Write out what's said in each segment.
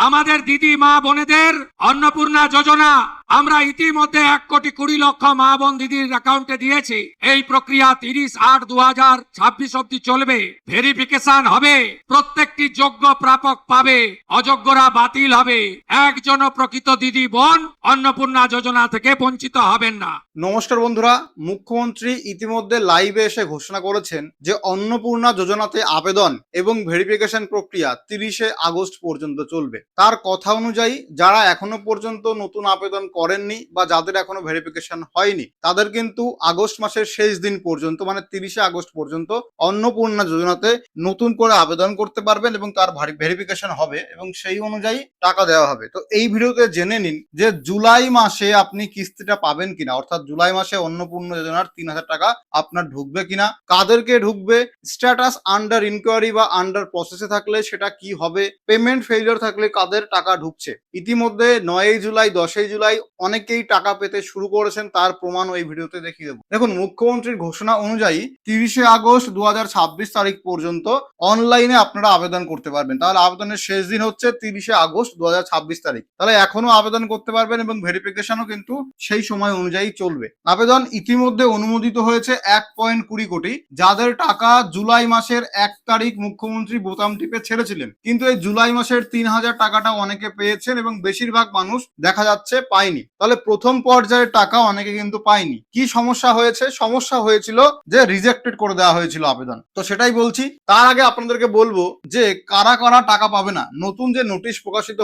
আমাদের দিদি মা বোনেদের অন্নপূর্ণা যোজনা আমরা ইতিমধ্যে 1,20,00,000 মা বোন দিদির অ্যাকাউন্টে দিয়েছি। এই প্রক্রিয়া 30/8/2026 অব্দি চলবে। ভেরিফিকেশন হবে, প্রত্যেকটি যোগ্য প্রাপক পাবে, অযোগ্যরা বাতিল হবে। একজনও প্রকৃত দিদি বোন অন্নপূর্ণা যোজনা থেকে বঞ্চিত হবেন না। নমস্কার বন্ধুরা, মুখ্যমন্ত্রী ইতিমধ্যে লাইভে এসে ঘোষণা করেছেন যে অন্নপূর্ণা যোজনাতে আবেদন এবং ভেরিফিকেশন প্রক্রিয়া 30শে আগস্ট পর্যন্ত চলবে। তার কথা অনুযায়ী যারা এখনো পর্যন্ত নতুন আবেদন করেননি বা যাদের এখনো ভেরিফিকেশন হয়নি তাদের কিন্তু আগস্ট মাসের শেষ দিন পর্যন্ত মানে 30শে আগস্ট পর্যন্ত অন্নপূর্ণা যোজনাতে নতুন করে আবেদন করতে পারবেন এবং তার ভেরিফিকেশন হবে এবং সেই অনুযায়ী টাকা দেওয়া হবে। তো এই ভিডিওতে জেনে নিন যে জুলাই মাসে আপনি কিস্তিটা পাবেন কিনা, অর্থাৎ জুলাই মাসে অন্নপূর্ণা যোজনার 3,000 টাকা আপনার ঢুকবে কিনা, কাদেরকে ঢুকবে, স্ট্যাটাস আন্ডার ইনকোয়ারি বা আন্ডার প্রসেসে থাকলে সেটা কি হবে, পেমেন্ট ফেলিওর থাকলে কাদের টাকা ঢুকছে। ইতিমধ্যে 9 জুলাই 10 জুলাই অনেকেই টাকা পেতে শুরু করেছেন, তার প্রমাণ ওই ভিডিওতে দেখিয়ে দেবো। দেখুন, মুখ্যমন্ত্রীর ঘোষণা অনুযায়ী 30শে আগস্ট 2026 তারিখ পর্যন্ত অনলাইনে আপনারা আবেদন করতে পারবেন। তাহলে আবেদনের শেষ দিন হচ্ছে 30শে আগস্ট 2026 তারিখ। তাহলে এখনো আবেদন করতে পারবেন এবং ভেরিফিকেশনও কিন্তু সেই সময় অনুযায়ী চলবে। আবেদন ইতিমধ্যে অনুমোদিত হয়েছে 1.20 কোটি, যাদের টাকা জুলাই মাসের 1 তারিখ মুখ্যমন্ত্রী বোতাম টিপে ছেড়েছিলেন। কিন্তু এই জুলাই মাসের 3,000 টাকাটা অনেকে পেয়েছেন এবং বেশিরভাগ মানুষ দেখা যাচ্ছে পায়নি। তাহলে প্রথম পর্যায়ের টাকা অনেকে কিন্তু পায়নি। কি সমস্যা হয়েছে? সমস্যা হয়েছিল যে রিজেক্টেড করে দেওয়া হয়েছিল আবেদন। তো সেটাই বলছি। তার আগে আপনাদেরকে বলবো যে কারা কারা টাকা পাবে না। নতুন যে নোটিশ প্রকাশিত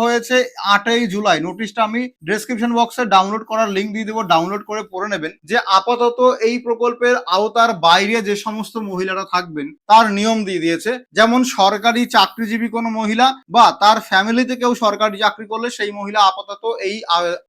হয়েছে, 8ই জুলাই। নোটিশটা আমি ডেসক্রিপশন বক্সে ডাউনলোড করার লিঙ্ক দিয়ে দেবো, ডাউনলোড করে পড়ে নেবেন। যে আপাতত এই প্রকল্পের আওতার বাইরে যে সমস্ত মহিলারা থাকবেন তার নিয়ম দিয়ে দিয়েছে। যেমন সরকারি চাকরিজীবী কোনো মহিলা বা তার ফ্যামিলিতে কেউ সরকারি চাকরি করলে সেই মহিলা আপাতত এই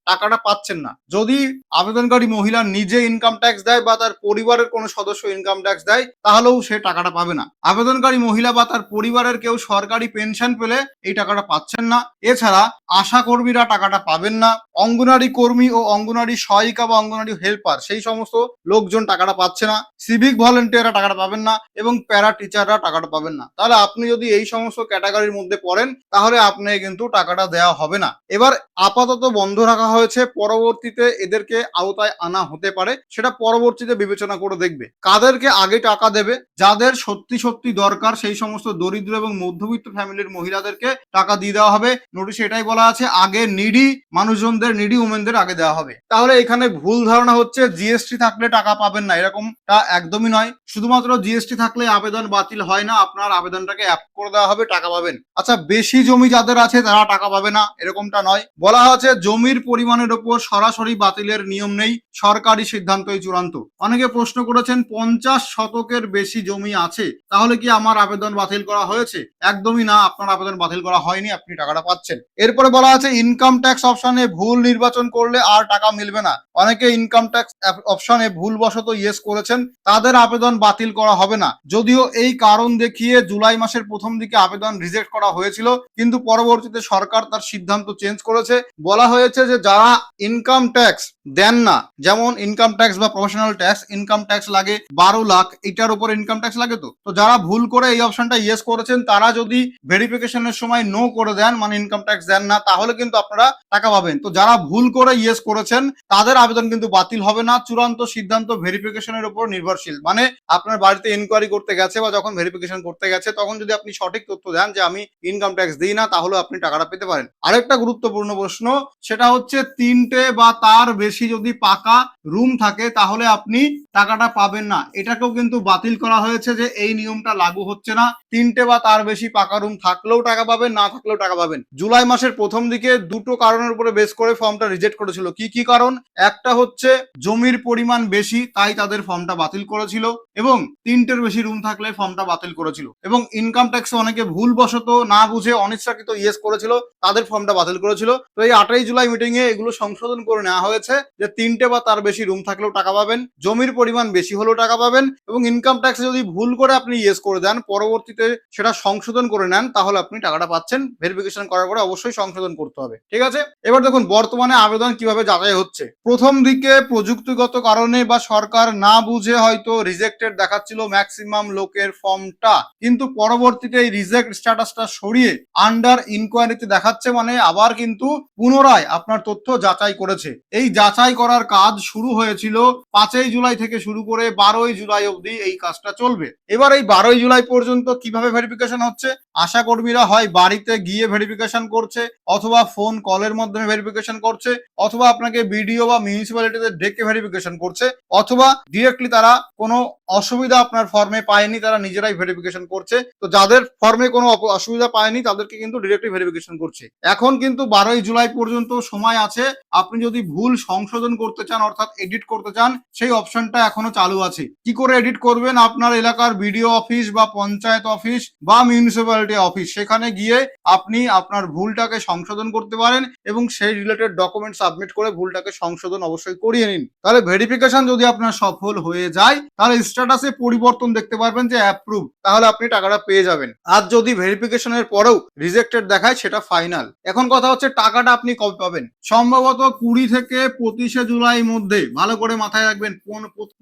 টাকাটা পাচ্ছেন না। যদি আবেদনকারী মহিলা নিজে ইনকাম ট্যাক্স দেয় বা তার পরিবারের কোনো সদস্য ইনকাম ট্যাক্স দেয় তাহলেও সে টাকাটা পাবে না। আবেদনকারী মহিলা বা তার পরিবারের কেউ সরকারি পেনশন পেলে এই টাকাটা পাচ্ছেন না। এছাড়া আশা কর্মীরা টাকাটা পাবেন না। অঙ্গনারী কর্মী ও অঙ্গনারী সহায়িকা বা অঙ্গনারী হেল্পার সেই সমস্ত লোকজন টাকাটা পাচ্ছে না। সিভিক ভলেন্টিয়াররা টাকাটা পাবেন না এবং প্যারা টিচাররা টাকাটা পাবেন না। তাহলে আপনি যদি এই সমস্ত ক্যাটাগরির মধ্যে পড়েন তাহলে আপনাকে কিন্তু টাকাটা দেওয়া হবে না। এবার আপাতত বন্ধ রাখা হয়েছে, পরবর্তীতে এদেরকে আওতায় আনা হতে পারে, সেটা পরবর্তীতে বিবেচনা করে দেখবে। কাদেরকে আগে টাকা দেবে? যাদের সত্যি সত্যি দরকার সেই সমস্ত দরিদ্র এবং মধ্যবিত্ত ফ্যামিলির মহিলাদেরকে টাকা দিয়ে দেওয়া হবে। নোটিশে এটাই বলা আছে, আগে নিডি মানুষজনদের, নিডি উমেনদের আগে দেওয়া হবে। তাহলে এখানে ভুল ধারণা হচ্ছে জিএসটি থাকলে টাকা পাবেন না, এরকমটা একদমই নয়। শুধুমাত্র জিএসটি থাকলে আবেদন বাতিল হয় না, আপনার আবেদনটাকে অ্যাপ করে দেওয়া হবে, টাকা পাবেন। আচ্ছা, বেশি জমি যাদের আছে তারা টাকা পাবে না, এরকমটা নয়। বলা হচ্ছে জমির পরিমাণের উপর সরাসরি বাতিলের নিয়ম নেই, সরকারি সিদ্ধান্তই চূড়ান্ত। অনেকে প্রশ্ন করেছেন 50 শতকের বেশি জমি আছে, তাহলে কি আমার আবেদন বাতিল করা হয়েছে? একদমই না, আপনার আবেদন বাতিল করা হয়নি, আপনি টাকাটা পাচ্ছেন। এরপরে বলা আছে ইনকাম ট্যাক্স অপশনে ভুল নির্বাচন করলে আর টাকা মিলবে না। অনেকে ইনকাম ট্যাক্স অপশনে ভুলবশত ইয়েস করেছেন, তাদের আবেদন বাতিল করা হবে না। যদিও এই কারণ দেখিয়ে জুলাই মাসের প্রথম দিকে আবেদন রিজেক্ট করা হয়েছিল, কিন্তু পরবর্তীতে সরকার তার সিদ্ধান্ত চেঞ্জ করেছে। বলা হয়েছে যে যারা ইনকাম ট্যাক্স দেন না, যেমন ইনকাম ট্যাক্স বা প্রফেশনাল ট্যাক্স, ইনকাম ট্যাক্স লাগে 12 লাখ, এটার উপর ইনকাম ট্যাক্স লাগে। তো যারা ভুল করে এই অপশনটা ইয়েস করেছেন তারা যদি ভেরিফিকেশনের সময় নো করে দেন, মানে ইনকাম ট্যাক্স দেন না, তাহলে কিন্তু আপনারা টাকা পাবেন। তো যারা ভুল করে ইয়েস করেছেন তাদের আবেদন কিন্তু বাতিল হবে না। চূড়ান্ত সিদ্ধান্ত ভেরিফিকেশনের উপর নির্ভরশীল। মানে আপনার বাড়িতে ইনকোয়ারি করতে গেছে বা যখন ভেরিফিকেশন করতে গেছে তখন যদি আপনি সঠিক তথ্য দেন যে আমি ইনকাম ট্যাক্স দিই না, তাহলে আপনি টাকাটা পেতে পারেন। আরেকটা গুরুত্বপূর্ণ প্রশ্ন, সেটা হচ্ছে 3টে বা তার বেশি যদি পাকা রুম থাকে তাহলে আপনি টাকাটা পাবেন না। এটাকেও কিন্তু বাতিল করা হয়েছে যে এই নিয়মটা লাগু হচ্ছে না। 3টে বা তার বেশি পাকা রুম থাকলেও টাকা পাবেন, না থাকলেও টাকা পাবেন। জুলাই মাসের প্রথম দিকে দুটো কারণের উপরে বেস করে ফর্মটা রিজেক্ট করেছিল। কি কি কারণ? একটা হচ্ছে জমির পরিমাণ বেশি, তাই তাদের ফর্মটা বাতিল করেছিল, এবং 3টের বেশি রুম থাকলে ফর্মটা বাতিল করেছিল, এবং ইনকাম ট্যাক্সে অনেকে ভুলবশত না বুঝে অনিচ্ছাকৃত ইয়েস করেছিল, তাদের ফর্মটা বাতিল করেছিল। তো এই 8ই জুলাই মিটিং এ এগুলো সংশোধন করে নেওয়া হয়েছে যে 3টে বা তার বেশি রুম থাকলেও টাকা পাবেন, জমির পরিমাণ বেশি হলেও টাকা পাবেন, এবং ইনকাম ট্যাক্সে যদি ভুল করে আপনি ইয়েস করে দেন, পরবর্তীতে সেটা সংশোধন করে নেন, তাহলে আপনি টাকাটা পাচ্ছেন। ভেরিফিকেশন করার পরে অবশ্যই সংশোধন করতে হবে, ঠিক আছে। এবার দেখুন বর্তমানে আবেদন কিভাবে যাচাই হচ্ছে। প্রথম দিকে প্রযুক্তিগত কারণে বা সরকার না বুঝে হয়তো রিজেক্টেড দেখাচ্ছিল ম্যাক্সিমাম লোকের ফর্মটা, কিন্তু পরবর্তীতে এই রিজেক্ট স্ট্যাটাসটা সরিয়ে আন্ডার ইনকোয়ারিতে দেখাচ্ছে, মানে আবার কিন্তু পুনরায় আপনার তথ্য যাচাই করেছে। এই যাচাই করার কাজ শুরু হয়েছিল 5ই জুলাই থেকে শুরু করে 12ই জুলাই অবধি এই কাজটা চলবে। এবার এই 12ই জুলাই পর্যন্ত কিভাবে ভেরিফিকেশন হচ্ছে, আশা কর্মীরা হয় বাড়িতে গিয়ে ভেরিফিকেশন করছে, অথবা ফোন কলের মাধ্যমে ভেরিফিকেশন করছে, অথবা আপনাকে বিডিও বা মিউনিসিপ্যালিটিতে ডেকে ভেরিফিকেশন করছে, অথবা ডিরেক্টলি তারা কোনো অসুবিধা আপনার ফর্মে পায়নি, তারা নিজেরাই ভেরিফিকেশন করছে। তো যাদের ফর্মে কোনো অসুবিধা পায়নি তাদেরকে কিন্তু ডিরেক্টলি ভেরিফিকেশন করছে। এখন কিন্তু 12ই জুলাই পর্যন্ত সময় আছে, আপনি যদি ভুল সংশোধন করতে চান অর্থাৎ এডিট করতে চান, সেই অপশনটা এখনো চালু আছে। কি করে এডিট করবেন, আপনার এলাকার বিডিও অফিস বা পঞ্চায়েত অফিস বা মিউনিসিপ্যালিটি অফিস, সেখানে গিয়ে আপনি আপনার ভুলটাকে সংশোধন করতে পারেন এবং সেই রিলেটেড ডকুমেন্ট সাবমিট করে ভুলটাকে সংশোধন অবশ্যই করিয়ে নিন। তাহলে ভেরিফিকেশন যদি আপনার সফল হয়ে যায়, তাহলে স্ট্যাটাসে পরিবর্তন দেখতে পারবেন যে অ্যাপ্রুভ, তাহলে আপনি টাকাটা পেয়ে যাবেন। আর যদি ভেরিফিকেশনের পরেও রিজেক্টেড দেখায়, সেটা ফাইনাল। এখন কথা হচ্ছে টাকাটা আপনি কবে পাবেন। সম্ভবত 20 থেকে 25শে জুলাই মধ্যে, ভালো করে মাথায় রাখবেন,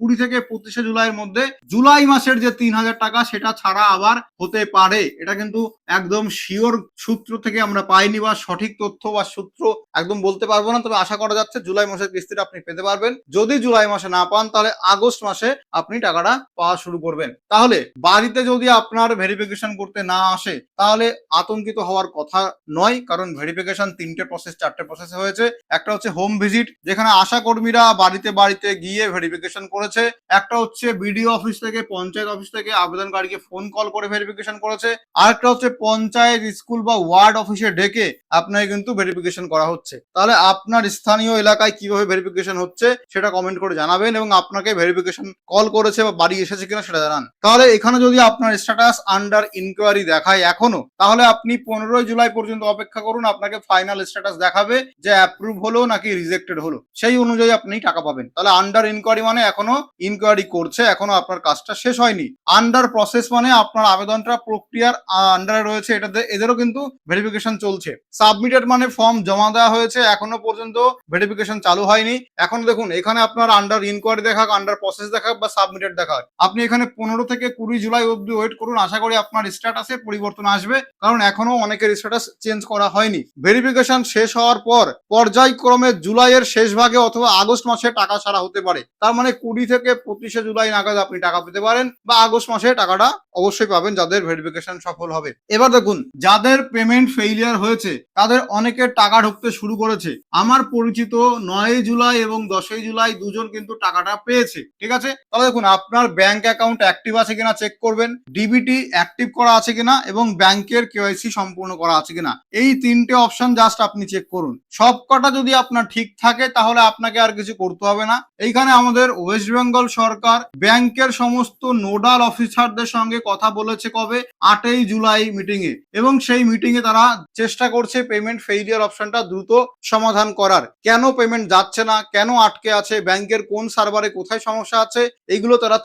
20 থেকে 25শে জুলাইয়ের মধ্যে জুলাই মাসের যে 3000 টাকা সেটা ছাড়া আবার হতে পারে। এটা কিন্তু একদম শিওর সূত্র থেকে আমরা পাইনি, বা সঠিক তথ্য বা সূত্র একদম বলতে পারবো না, তবে আশা করা যাচ্ছে জুলাই মাসের কিস্তিটা আপনি পেতে পারবেন। যদি জুলাই মাসে না পান, তাহলে আগস্ট মাসে আপনি টাকাটা পাওয়া শুরু করবেন। তাহলে বাড়িতে যদি আপনার ভেরিফিকেশন করতে না আসে, তাহলে আতঙ্কিত হওয়ার কথা নয়, কারণ ভেরিফিকেশন 3টে প্রসেস 4টে প্রসেসে হয়েছে। একটা হচ্ছে হোম ভিজিট, যেখানে আশা কর্মীরা বাড়িতে বাড়িতে গিয়ে ভেরিফিকেশন করেছে। একটা হচ্ছে বিডিও অফিস থেকে, পঞ্চায়েত অফিস থেকে আবেদনকারীকে ফোন কল করে ভেরিফিকেশন করেছে। আর একটা হচ্ছে পঞ্চায়েত, স্কুল বা ওয়ার্ড অফিসে ডেকে আপনাকে কিন্তু ভেরিফিকেশন করা হচ্ছে। তাহলে আপনার স্থানীয় এলাকায় কিভাবে ভেরিফিকেশন হচ্ছে সেটা কমেন্ট করে জানাবেন, এবং আপনাকে ভেরিফিকেশন কল করেছে বা বাড়ি এসেছে কিনা সেটা জানান। তাহলে এখানে যদি আপনার স্ট্যাটাস আন্ডার ইনকোয়ারি দেখায় এখনো, তাহলে আপনি 15ই জুলাই পর্যন্ত অপেক্ষা করুন। আপনাকে ফাইনাল স্ট্যাটাস দেখাবে যে অ্যাপ্রুভ হলো নাকি রিজেক্টেড হলো, সেই অনুযায়ী আপনি টাকা পাবেন। তাহলে আন্ডার ইনকোয়ারি মানে এখনো ইনকোয়ারি করছে, এখনো আপনার কাজটা শেষ হয়নি। আন্ডার প্রসেস মানে আপনার আবেদনটা প্রক্রিয়ার আন্ডারে রয়েছে, এটাতে এদেরও কিন্তু ভেরিফিকেশন চলছে। সাবমিটেড মানে ফর্ম জমা দেওয়া হয়েছে, এখনো পর্যন্ত ভেরিফিকেশন চালু হয়নি। এখন দেখুন এখানে আপনার আন্ডার ইনকোয়ারি দেখাক, আন্ডার প্রসেস দেখাক বা সাবমিটেড দেখাক, আপনি এখানে 15 থেকে 20 জুলাই অবধি ওয়েট করুন। আশা করি আপনার স্ট্যাটাসে পরিবর্তন আসবে, কারণ এখনো অনেকের স্ট্যাটাস চেঞ্জ করা হয়নি। ভেরিফিকেশন শেষ হওয়ার পর পর্যায়ক্রমে জুলাইয়ের শেষ ভাগে অথবা আগস্ট মাসে টাকা ছাড়া হতে পারে। তার মানে 20 থেকে 25শে জুলাই নাগাদ আপনি টাকা পেতে পারেন, বা আগস্ট মাসে টাকাটা অবশ্যই পাবেন যাদের ভেরিফিকেশন সফল হবে। এবার দেখুন যাদের পেমেন্ট ফেইলিয়ার হয়েছে, তাদের অনেকের টাকা ঢুকতে শুরু করেছে। আমার পরিচিত 9ই জুলাই এবং 10ই জুলাই দুজন কিন্তু টাকাটা পেয়েছে, ঠিক আছে। তাহলে দেখুন আপনার ব্যাংক অ্যাকাউন্ট অ্যাক্টিভ আছে কিনা চেক করবেন, ডিবিটি অ্যাক্টিভ করা আছে কিনা, এবং ব্যাংকের কেওয়াইসি সম্পূর্ণ করা আছে কিনা। এই 3টে অপশন জাস্ট আপনি চেক করুন। সবকটা যদি আপনার ঠিক থাকে, তাহলে আপনাকে আর কিছু করতে হবে না। এইখানে আমাদের ওয়েস্ট বেঙ্গল সরকার ব্যাংকের সমস্ত নোডাল অফিসারদের সঙ্গে কথা বলেছে কবে, 8ই জুলাই মিটিং এ, এবং সেই মিটিং এ তারা চেষ্টা করছে পেমেন্ট ফেইলিয়ার অপশনটা দ্রুত সমাধান করার। কেন পেমেন্ট যাচ্ছে না, কেন আটকে আছে, ব্যাংকের কোন সার্ভারে কোথায় সমস্যা আছে, এইগুলো তারা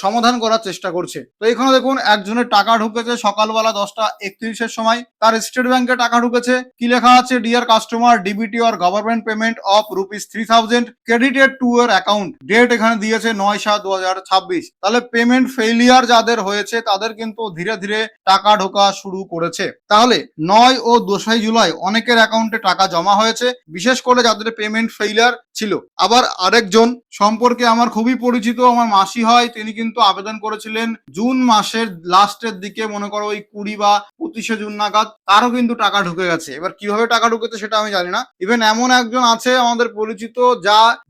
সমাধান করার চেষ্টা করছে। তো এখানে দেখুন একজনের টাকা ঢুকেছে সকালবেলা 10:31 সময়, তার স্টেট ব্যাংকে টাকা ঢুকেছে। কি লেখা আছে, dear customer, DBT or government payment of ₹3000 credited to your account. Date এখানে দিয়েছে 9/7/2026। তাহলে পেমেন্ট ফেইলিয়ার যাদের হয়েছে তাদের কিন্তু ধীরে ধীরে টাকা ঢোকা শুরু করেছে। তাহলে 9 ও 10ই জুলাই অনেকের অ্যাকাউন্টে টাকা জমা হয়েছে, বিশেষ করে যাদের পেমেন্ট ফেইলিয়ার ছিল। আবার আরেকজন সম্পর্কে আমার খুবই পরিচিত, আমার মাসি হয়, তিনি কিন্তু আবেদন করেছিলেন জুন মাসের লাস্টের দিকে, মনে করো ওই 20 বা 25শে জুন নাগাদ, তারও কিন্তু টাকা ঢুকে গেছে। এবার কিভাবে টাকা ঢুকেছে সেটা আমি জানি না। ইভেন এমন একজন আছে আমাদের পরিচিত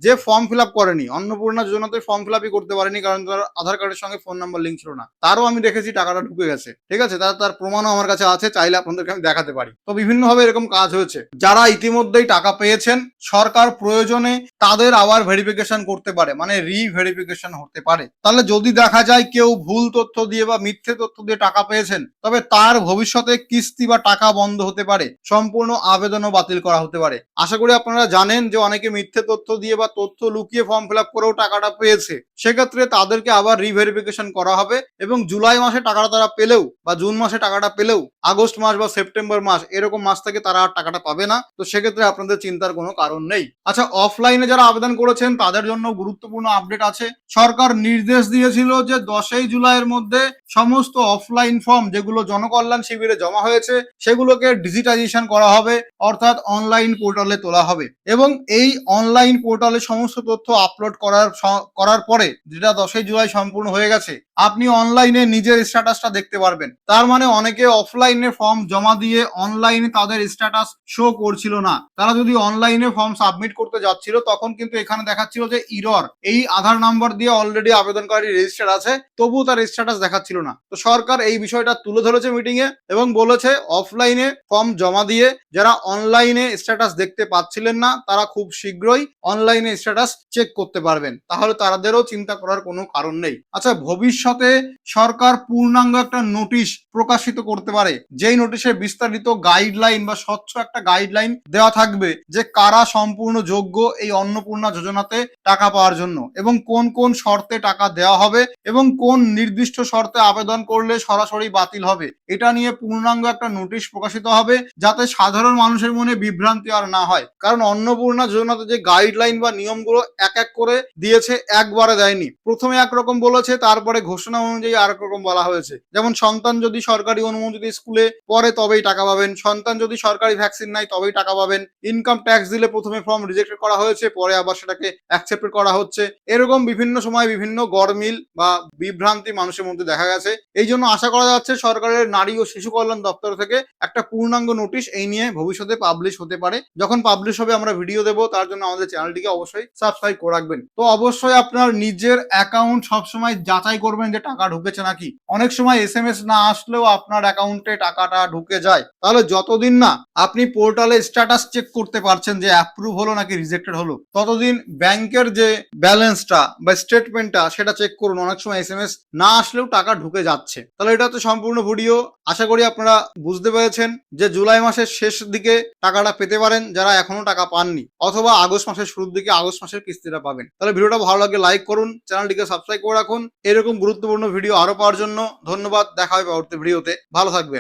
যে ফর্ম ফিল আপ করেনি, অন্নপূর্ণা যোজনাতে ফর্ম ফিল আপই করতে পারেনি, কারণ তার আধার কার্ডের সঙ্গে ফোন নাম্বার লিঙ্ক ছিল না। তারও আমি দেখেছি টাকাটা ঢুকে গেছে, ঠিক আছে। তার প্রমাণও আমার কাছে আছে, চাইলে আপনাদেরকে আমি দেখাতে পারি। তো বিভিন্নভাবে এরকম কাজ হয়েছে। যারা ইতিমধ্যেই টাকা পেয়েছেন, সরকার প্রয়োজনে তাদের আবার ভেরিফিকেশন করতে পারে, মানে রিভেরিফিকেশন হতে পারে। তাহলে যদি দেখা যায় কেউ ভুল তথ্য দিয়ে বা মিথ্যে তথ্য দিয়ে টাকা পেয়েছেন, তবে তার ভবিষ্যতে কিস্তি বা টাকা বন্ধ হতে পারে। সম্পূর্ণ আবেদনও বাতিল করা হতে পারে। আশা করি আপনারা জানেন যে অনেকে মিথ্যে তথ্য দিয়ে বা তথ্য লুকিয়ে ফর্ম ফিল আপ করেও টাকাটা পেয়েছে, সেক্ষেত্রে তাদেরকে আবার রিভেরিফিকেশন করা হবে এবং জুলাই মাসে টাকাটা তারা পেলেও বা জুন মাসে টাকাটা পেলেও আগস্ট মাস বা সেপ্টেম্বর মাস এরকম মাস থেকে তারা আর টাকাটা পাবে না। তো সেক্ষেত্রে আপনাদের চিন্তার কোনো কারণ নেই। আচ্ছা, অফলাইনে যারা আবেদন করেছেন তাদের জন্য গুরুত্বপূর্ণ আপডেট আছে। সরকার নির্দেশ দিয়েছিল যে 10ই জুলাইয়ের মধ্যে সমস্ত অফলাইন ফর্ম যেগুলো জনকল্যাণ শিবিরে জমা হয়েছে সেগুলোকে ডিজিটাইজেশন করা হবে, অর্থাৎ অনলাইন পোর্টালে তোলা হবে এবং এই অনলাইন পোর্টালে সমস্ত তথ্য আপলোড করার পরে, যেটা 10ই জুলাই সম্পূর্ণ হয়ে গেছে, আপনি অনলাইনে নিজের স্ট্যাটাসটা দেখতে পারবেন। তার মানে অনেকে অফলাইনে ফর্ম জমা দিয়ে অনলাইনে তাদের স্ট্যাটাস শো করছিল না। তারা যদি অনলাইনে ফর্ম সাবমিট করতে যাচ্ছিল তখন কিন্তু এখানে দেখাচ্ছিল যে ইরর, এই আধার নাম্বার দিয়ে অলরেডি আবেদনকারী রেজিস্টার আছে, তবুও তার স্ট্যাটাস দেখাচ্ছিল না। তো সরকার এই বিষয়টা তুলে ধরেছে মিটিং এ এবং বলেছে অফলাইনে ফর্ম জমা দিয়ে যারা অনলাইনে স্ট্যাটাস দেখতে পাচ্ছিলেন না তারা খুব শীঘ্রই অনলাইনে স্ট্যাটাস চেক করতে পারবেন, তাহলে তাদেরও চিন্তা করার কোনো কারণ নেই। আচ্ছা, ভবিষ্যতে সরকার পূর্ণাঙ্গ একটা নোটিশ প্রকাশিত করতে পারে, যেই নোটিশে বিস্তারিত গাইডলাইন বা স্বচ্ছ একটা গাইডলাইন দেওয়া থাকবে যে কারা সম্পূর্ণ যোগ্য এই অন্নপূর্ণা যোজনাতে টাকা পাওয়ার জন্য এবং কোন কোন শর্তে টাকা দেওয়া হবে এবং কোন নির্দিষ্ট শর্তে আবেদন করলে সরাসরি বাতিল হবে। এটা নিয়ে পূর্ণাঙ্গ একটা নোটিশ প্রকাশিত হবে যাতে সাধারণ মানুষের মনে বিভ্রান্তি আর না হয়। কারণ অন্নপূর্ণা যোজনাতে যে গাইডলাইন বা নিয়মগুলো এক এক করে দিয়েছে, একবারে দেয়নি। প্রথমে একরকম বলেছে, তারপরে ঘোষণা অনুযায়ী আর এক রকম বলা হয়েছে। যেমন সন্তান যদি সরকারি অনুমোদিত স্কুলে পড়ে তবেই টাকা পাবেন, সন্তান যদি সরকারি ভ্যাকসিন নাই তবেই টাকা পাবেন, ইনকাম ট্যাক্স দিলে প্রথমে ফর্ম রিজেক্ট করা হয়েছে, পরে আবার সেটাকে অ্যাকসেপ্ট করা হচ্ছে। এরকম বিভিন্ন সময় বিভিন্ন গরমিল বা বিভ্রান্তি মানুষের মধ্যে দেখা গেছে। এই জন্য আশা করা যাচ্ছে সরকারের নারী ও শিশু কল্যাণ দপ্তর থেকে একটা পূর্ণাঙ্গ নোটিশ এই নিয়ে ভবিষ্যতে পাবলিশ হতে পারে। যখন পাবলিশ হবে আমরা ভিডিও দেবো, তার জন্য আমাদের চ্যানেলটিকে অবশ্যই সাবস্ক্রাইব করে রাখবেন। তো অবশ্যই আপনার নিজের অ্যাকাউন্ট সবসময় যাচাই করবেন যে টাকা ঢুকেছে নাকি। অনেক সময় এসএমএস না আসলেও আপনার অ্যাকাউন্টে টাকাটা ঢুকে যায়। তাহলে যতদিন না আপনি পোর্টালে স্ট্যাটাস চেক করতে পারছেন যে অ্যাপ্রুভ হলো নাকি রিজেক্টেড হলো, ততদিন ব্যাংকের যে ব্যালেন্সটা বা স্টেটমেন্টটা সেটা চেক করুন। অনেক সময় এসএমএস না আসলেও টাকা ঢুকে যাচ্ছে। তাহলে এটা তো সম্পূর্ণ ভিডিও। আশা করি আপনারা বুঝতে পেরেছেন যে জুলাই মাসের শেষ দিকে টাকাটা পেতে পারেন যারা এখনো টাকা পাননি, অথবা আগস্ট মাসের শুরুর দিকে আগস্ট মাসের কিস্তিটা পাবেন। তাহলে ভিডিওটা ভালো লাগলে লাইক করুন, চ্যানেলটিকে সাবস্ক্রাইব করে রাখুন এরকম গুরুত্বপূর্ণ ভিডিও আরো পাওয়ার জন্য। ধন্যবাদ, দেখা হবে পরবর্তী ভিডিওতে। ভালো থাকবেন।